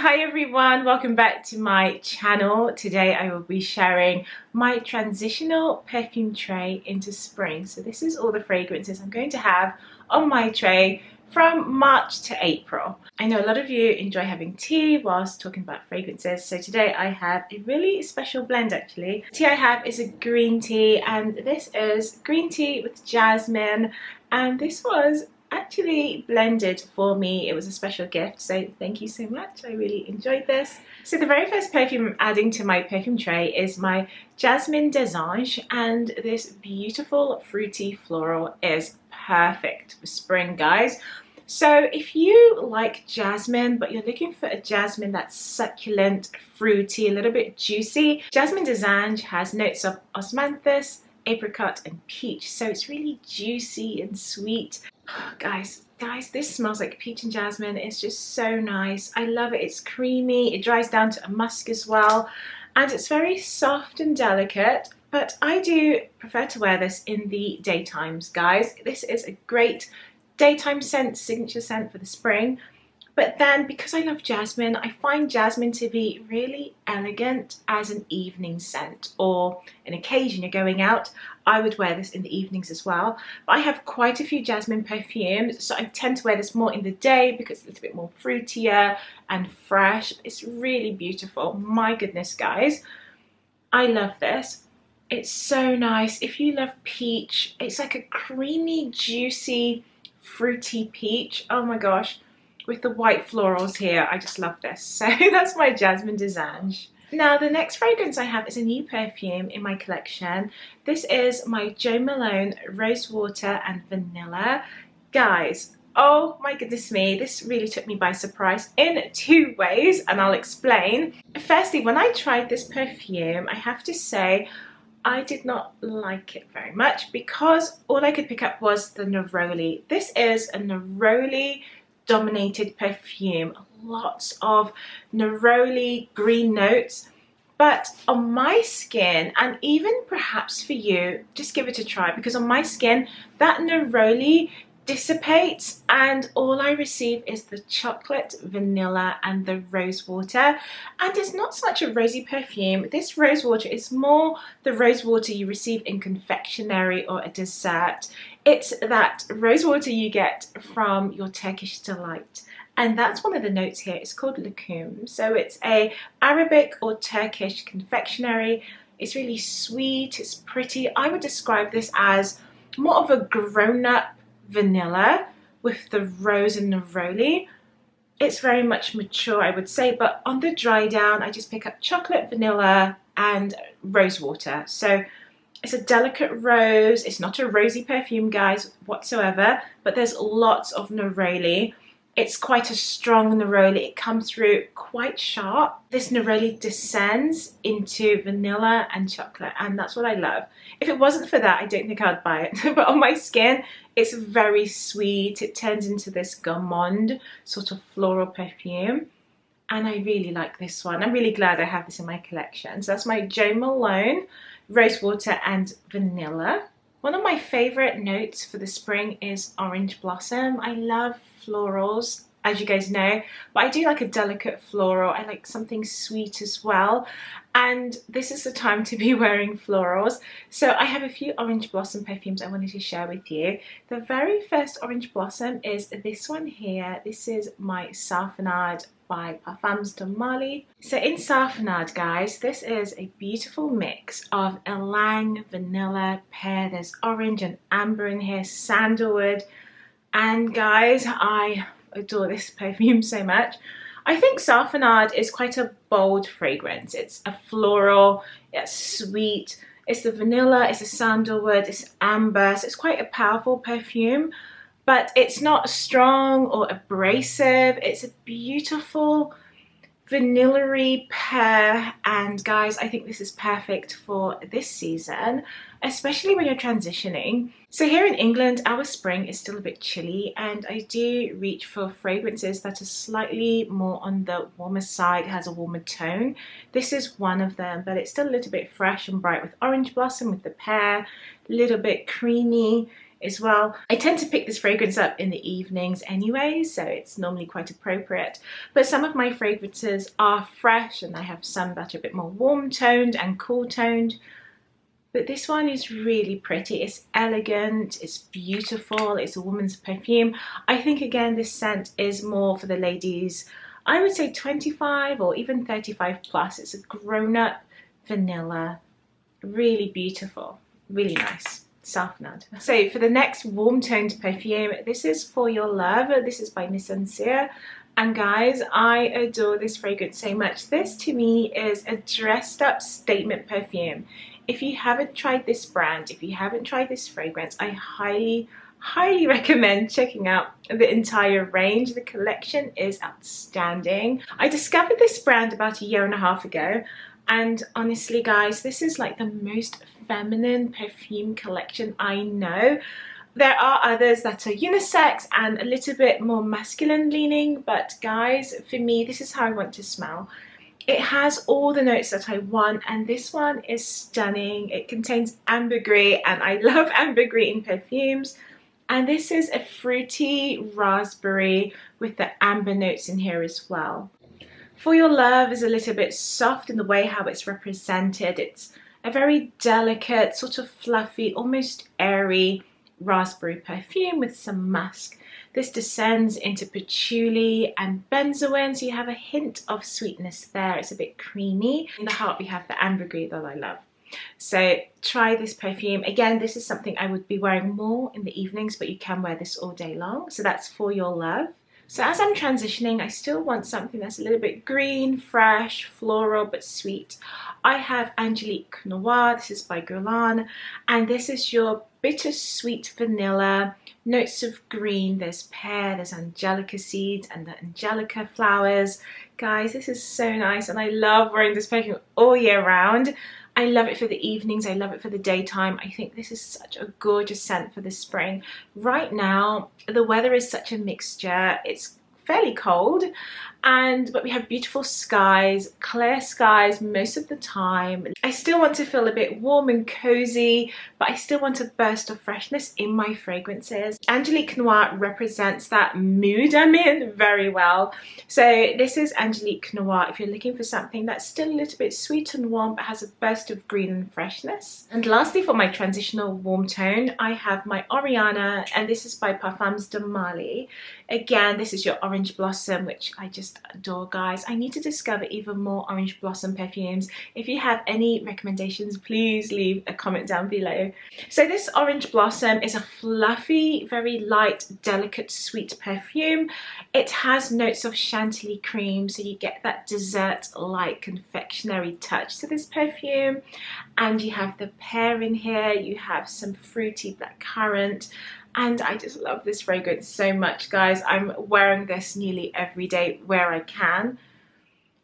Hi everyone, welcome back to my channel. Today I will be sharing my transitional perfume tray into spring. So this is all the fragrances I'm going to have on my tray from March to April. I know a lot of you enjoy having tea whilst talking about fragrances, so today I have a really special blend actually. The tea I have is a green tea, and this is green tea with jasmine, and this was actually blended for me. It was a special gift, so thank you so much. I really enjoyed this. So the very first perfume I'm adding to my perfume tray is my Jasmine d'Ange, and this beautiful fruity floral is perfect for spring, guys. So if you like jasmine but you're looking for a jasmine that's succulent, fruity, a little bit juicy, Jasmine d'Ange has notes of osmanthus, apricot and peach, so it's really juicy and sweet. Guys, this smells like peach and jasmine. It's just so nice. I love it. It's creamy, it dries down to a musk as well, and it's very soft and delicate, but I do prefer to wear this in the daytimes, guys. This is a great daytime scent, signature scent for the spring. But then, because I love jasmine, I find jasmine to be really elegant as an evening scent, or an occasion you're going out. I would wear this in the evenings as well. But I have quite a few jasmine perfumes, so I tend to wear this more in the day because it's a little bit more fruitier and fresh. It's really beautiful. My goodness, guys. I love this. It's so nice. If you love peach, it's like a creamy, juicy, fruity peach. Oh my gosh. With the white florals here, I just love this. So that's my Jasmine d'Ange. Now the next fragrance I have is a new perfume in my collection. This is my Jo Malone Rose Water and Vanilla. Guys, oh my goodness me, this really took me by surprise in two ways, and I'll explain. Firstly, when I tried this perfume, I have to say I did not like it very much because all I could pick up was the neroli. This is a neroli dominated perfume, lots of neroli green notes, but on my skin, and even perhaps for you, just give it a try, because on my skin that neroli dissipates and all I receive is the chocolate, vanilla and the rose water. And it's not so much a rosy perfume. This rose water is more the rose water you receive in confectionery or a dessert. It's that rose water you get from your Turkish delight, and that's one of the notes here. It's called lokum, so it's a Arabic or Turkish confectionery. It's really sweet, it's pretty. I would describe this as more of a grown-up vanilla with the rose and neroli. It's very much mature, I would say, but on the dry down I just pick up chocolate, vanilla and rose water. So it's a delicate rose. It's not a rosy perfume, guys, whatsoever, but there's lots of neroli. It's quite a strong neroli. It comes through quite sharp. This neroli descends into vanilla and chocolate, and that's what I love. If it wasn't for that, I don't think I'd buy it. But on my skin, it's very sweet. It turns into this gourmand sort of floral perfume, and I really like this one. I'm really glad I have this in my collection. So that's my Jo Malone Rose Water and Vanilla. One of my favorite notes for the spring is orange blossom. I love florals, as you guys know, but I do like a delicate floral. I like something sweet as well, and this is the time to be wearing florals. So I have a few orange blossom perfumes I wanted to share with you. The very first orange blossom is this one here. This is my Safanad by Perfumes de Mali. So in Safanad, guys, this is a beautiful mix of ylang, vanilla, pear, there's orange and amber in here, sandalwood, and guys, I adore this perfume so much. I think Safanad is quite a bold fragrance. It's a floral, it's sweet, it's the vanilla, it's the sandalwood, it's amber, so it's quite a powerful perfume, but it's not strong or abrasive. It's a beautiful vanilla-y pear, and guys, I think this is perfect for this season, especially when you're transitioning. So here in England, our spring is still a bit chilly, and I do reach for fragrances that are slightly more on the warmer side, has a warmer tone. This is one of them, but it's still a little bit fresh and bright with orange blossom, with the pear, a little bit creamy. as well. I tend to pick this fragrance up in the evenings anyway, so it's normally quite appropriate. But some of my fragrances are fresh, and I have some that are a bit more warm toned and cool toned. But this one is really pretty. It's elegant, it's beautiful, it's a woman's perfume. I think again this scent is more for the ladies, I would say 25 or even 35 plus. It's a grown-up vanilla, really beautiful, really nice. Self-nod. So for the next warm toned perfume, this is For Your Love. This is by MIZENSIR. And guys, I adore this fragrance so much. This to me is a dressed up statement perfume. If you haven't tried this brand, if you haven't tried this fragrance, I highly recommend checking out the entire range. The collection is outstanding. I discovered this brand about a year and a half ago, and honestly guys, this is like the most feminine perfume collection I know. There are others that are unisex and a little bit more masculine leaning, but guys, for me, this is how I want to smell. It has all the notes that I want, and this one is stunning. It contains ambergris, and I love ambergris in perfumes. And this is a fruity raspberry with the amber notes in here as well. For Your Love is a little bit soft in the way how it's represented. It's a very delicate, sort of fluffy, almost airy raspberry perfume with some musk. This descends into patchouli and benzoin, so you have a hint of sweetness there. It's a bit creamy. In the heart we have the ambergris that I love. So try this perfume. Again, this is something I would be wearing more in the evenings, but you can wear this all day long. So that's For Your Love. So as I'm transitioning, I still want something that's a little bit green, fresh, floral, but sweet. I have Angelique Noire. This is by GUERLAIN, and this is your bittersweet vanilla, notes of green. There's pear, there's angelica seeds, and the angelica flowers. Guys, this is so nice, and I love wearing this perfume all year round. I love it for the evenings, I love it for the daytime. I think this is such a gorgeous scent for the spring. Right now, the weather is such a mixture. It's fairly cold, but we have beautiful skies, clear skies most of the time. I still want to feel a bit warm and cozy, but I still want a burst of freshness in my fragrances. Angelique Noire represents that mood I'm in very well. So this is Angelique Noire if you're looking for something that's still a little bit sweet and warm but has a burst of green and freshness. And lastly, for my transitional warm tone, I have my Oriana, and this is by Perfumes de Mali. Again, this is your orange blossom, which I just adore, guys. I need to discover even more orange blossom perfumes. If you have any recommendations, please leave a comment down below. So this orange blossom is a fluffy, very light, delicate, sweet perfume. It has notes of chantilly cream, so you get that dessert-like confectionery touch to this perfume. And you have the pear in here, you have some fruity blackcurrant, and I just love this fragrance so much, guys. I'm wearing this nearly every day where I can,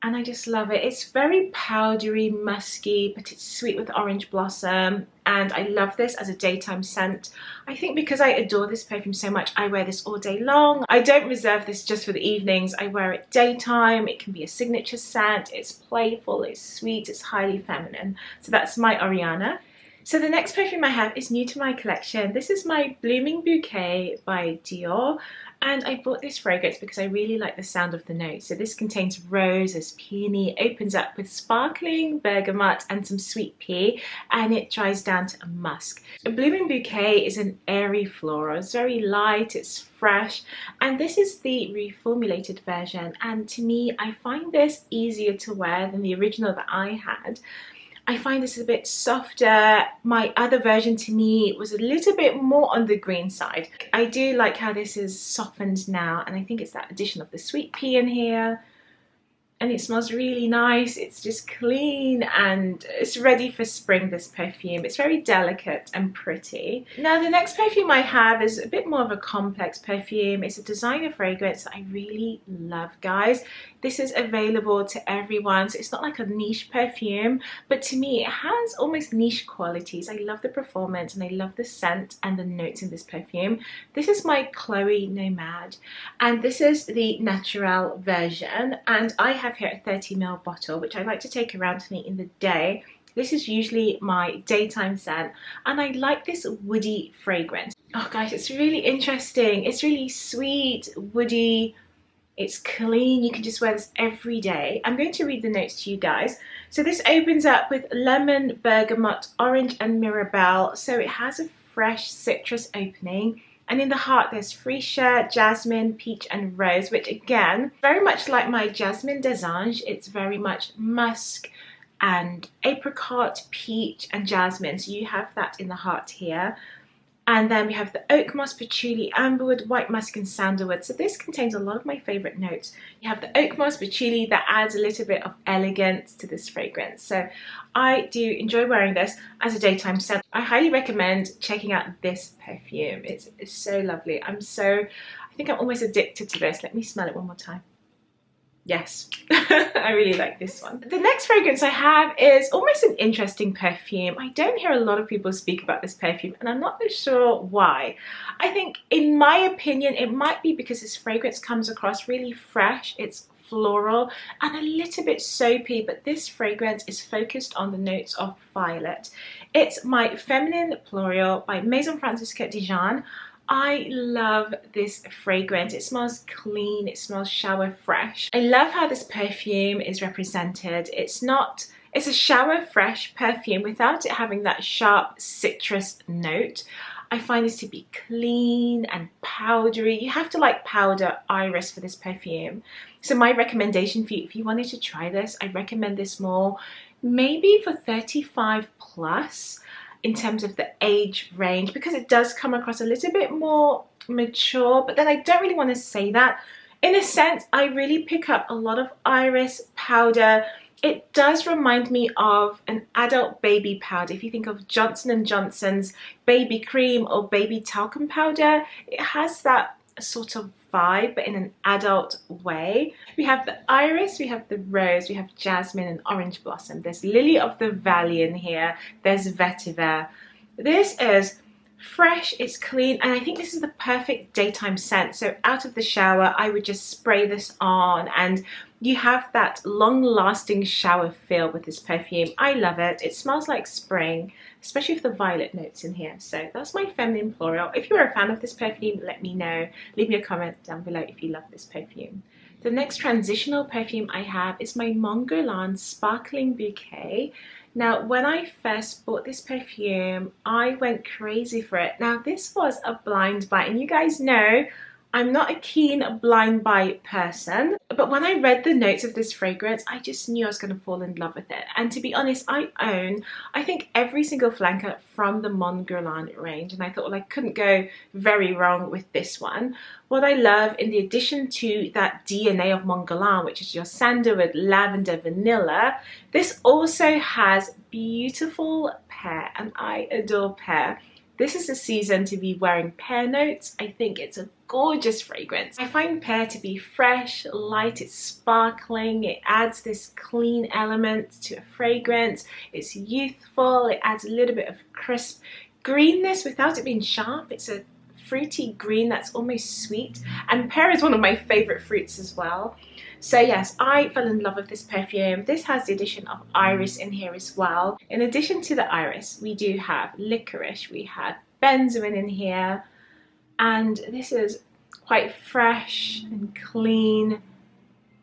and I just love it. It's very powdery, musky, but it's sweet with orange blossom, and I love this as a daytime scent. I think because I adore this perfume so much, I wear this all day long. I don't reserve this just for the evenings. I wear it daytime. It can be a signature scent. It's playful, it's sweet, it's highly feminine. So that's my Oriana. So the next perfume I have is new to my collection. This is my Blooming Bouquet by DIOR, and I bought this fragrance because I really like the sound of the notes. So this contains rose, there's peony, opens up with sparkling bergamot and some sweet pea, and it dries down to a musk. A Blooming Bouquet is an airy floral. It's very light, it's fresh, and this is the reformulated version, and to me, I find this easier to wear than the original that I had. I find this a bit softer. My other version to me was a little bit more on the green side. I do like how this is softened now, and I think it's that addition of the sweet pea in here. And it smells really nice. It's just clean and it's ready for spring, this perfume. It's very delicate and pretty. Now the next perfume I have is a bit more of a complex perfume. It's a designer fragrance that I really love, guys. This is available to everyone, so it's not like a niche perfume, but to me it has almost niche qualities. I love the performance and I love the scent and the notes in this perfume. This is my Chloe Nomade, and this is the Naturelle version, and I have here a 30 ml bottle which I like to take around with me in the day. This is usually my daytime scent, and I like this woody fragrance. Oh guys, it's really interesting. It's really sweet, woody, it's clean. You can just wear this every day. I'm going to read the notes to you guys. So this opens up with lemon, bergamot, orange and mirabelle. So it has a fresh citrus opening. And in the heart there's freesia, jasmine, peach and rose, which again, very much like my Jasmine d'Ange, it's very much musk and apricot, peach and jasmine. So you have that in the heart here. And then we have the oak moss, patchouli, amberwood, white musk and sandalwood. So this contains a lot of my favorite notes. You have the oak moss, patchouli that adds a little bit of elegance to this fragrance. So I do enjoy wearing this as a daytime scent. I highly recommend checking out this perfume. It's so lovely. I think I'm almost addicted to this. Let me smell it one more time. Yes, I really like this one. The next fragrance I have is almost an interesting perfume. I don't hear a lot of people speak about this perfume and I'm not sure why. I think in my opinion it might be because this fragrance comes across really fresh. It's floral and a little bit soapy, but this fragrance is focused on the notes of violet. It's my Feminin Pluriel by Maison KURKDJIAN. I love this fragrance. It smells clean, it smells shower fresh. I love how this perfume is represented. It's a shower fresh perfume without it having that sharp citrus note. I find this to be clean and powdery. You have to like powder iris for this perfume. So my recommendation for you, if you wanted to try this, I recommend this more maybe for 35 plus. In terms of the age range, because it does come across a little bit more mature, but then I don't really want to say that. In a sense, I really pick up a lot of iris powder. It does remind me of an adult baby powder. If you think of Johnson & Johnson's baby cream or baby talcum powder, it has that sort of vibe, but in an adult way. We have the iris, we have the rose, we have jasmine and orange blossom. There's lily of the valley in here. There's vetiver. This is fresh, it's clean, and I think this is the perfect daytime scent. So out of the shower, I would just spray this on and you have that long-lasting shower feel with this perfume. I love it. It smells like spring, especially with the violet notes in here. So that's my Feminin Pluriel. If you're a fan of this perfume, let me know. Leave me a comment down below if you love this perfume. The next transitional perfume I have is my GUERLAIN Sparkling Bouquet. Now, when I first bought this perfume, I went crazy for it. Now, this was a blind buy, and you guys know I'm not a keen blind buy person, but when I read the notes of this fragrance, I just knew I was going to fall in love with it. And to be honest, I think every single flanker from the GUERLAIN range, and I thought, well, I couldn't go very wrong with this one. What I love, in the addition to that DNA of GUERLAIN, which is your sandalwood, lavender, vanilla, this also has beautiful pear, and I adore pear. This is the season to be wearing pear notes. I think it's a gorgeous fragrance. I find pear to be fresh, light, it's sparkling, it adds this clean element to a fragrance. It's youthful, it adds a little bit of crisp greenness without it being sharp. It's a fruity green that's almost sweet, and pear is one of my favorite fruits as well. So yes, I fell in love with this perfume. This has the addition of iris in here as well. In addition to the iris, we do have licorice, we have benzoin in here, and this is quite fresh and clean.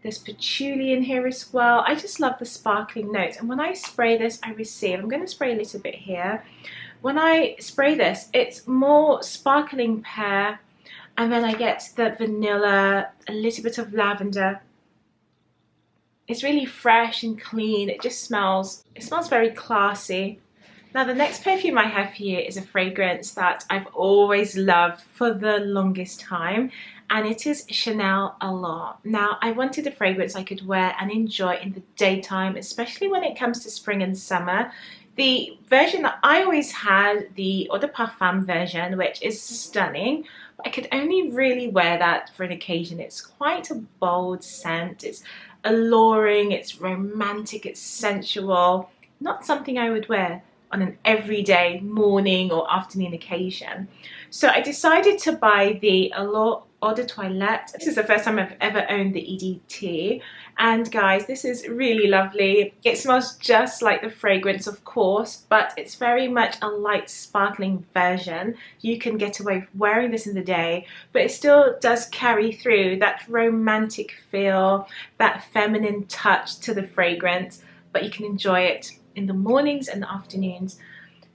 There's patchouli in here as well. I just love the sparkling notes, and when I spray this, I receive, I'm going to spray a little bit here. When I spray this, it's more sparkling pear, and then I get the vanilla, a little bit of lavender. It's really fresh and clean. It smells very classy. Now the next perfume I have here is a fragrance that I've always loved for the longest time, and it is Chanel Allure. Now I wanted a fragrance I could wear and enjoy in the daytime, especially when it comes to spring and summer. The version that I always had, the Eau de Parfum version, which is stunning, but I could only really wear that for an occasion. It's quite a bold scent. It's alluring, it's romantic, it's sensual. Not something I would wear on an everyday morning or afternoon occasion. So I decided to buy the Allure Eau de Toilette. This is the first time I've ever owned the EDT, And guys, this is really lovely. It smells just like the fragrance, of course, but it's very much a light sparkling version. You can get away with wearing this in the day, but it still does carry through that romantic feel, that feminine touch to the fragrance, but you can enjoy it in the mornings and the afternoons.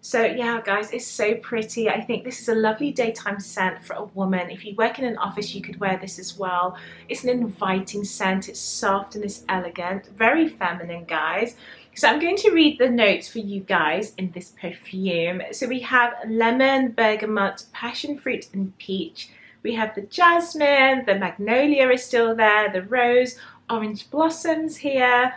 So yeah guys, it's so pretty. I think this is a lovely daytime scent for a woman. If you work in an office, you could wear this as well. It's an inviting scent, it's soft and it's elegant, very feminine guys. So I'm going to read the notes for you guys in this perfume. So we have lemon, bergamot, passion fruit and peach. We have the jasmine, the magnolia is still there, the rose, orange blossoms here,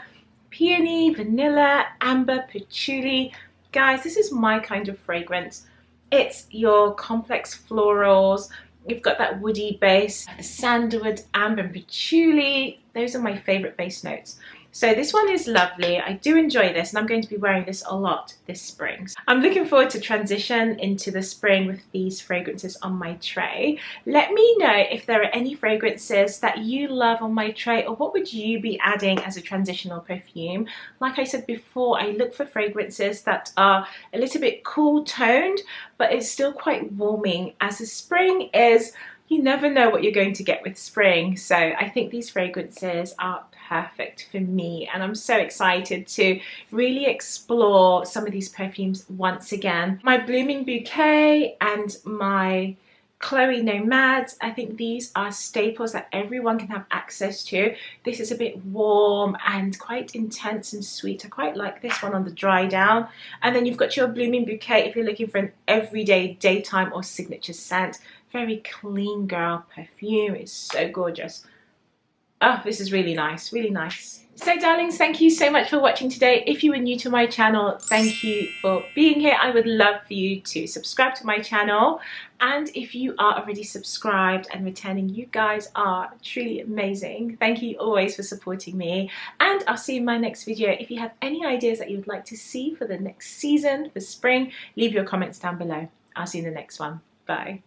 peony, vanilla, amber, patchouli. Guys, this is my kind of fragrance. It's your complex florals. You've got that woody base, sandalwood, amber, and patchouli. Those are my favorite base notes. So this one is lovely. I do enjoy this, and I'm going to be wearing this a lot this spring. I'm looking forward to transition into the spring with these fragrances on my tray. Let me know if there are any fragrances that you love on my tray, or what would you be adding as a transitional perfume. Like I said before, I look for fragrances that are a little bit cool toned, but it's still quite warming, as the spring is, you never know what you're going to get with spring. So I think these fragrances are perfect for me, and I'm so excited to really explore some of these perfumes once again. My Blooming Bouquet and my Chloe Nomade, I think these are staples that everyone can have access to. This is a bit warm and quite intense and sweet. I quite like this one on the dry down. And then you've got your Blooming Bouquet if you're looking for an everyday daytime or signature scent. Very clean girl perfume. It's so gorgeous. Oh, this is really nice, really nice. So darlings, thank you so much for watching today. If you are new to my channel, thank you for being here. I would love for you to subscribe to my channel. And if you are already subscribed and returning, you guys are truly amazing. Thank you always for supporting me. And I'll see you in my next video. If you have any ideas that you would like to see for the next season, for spring, leave your comments down below. I'll see you in the next one. Bye.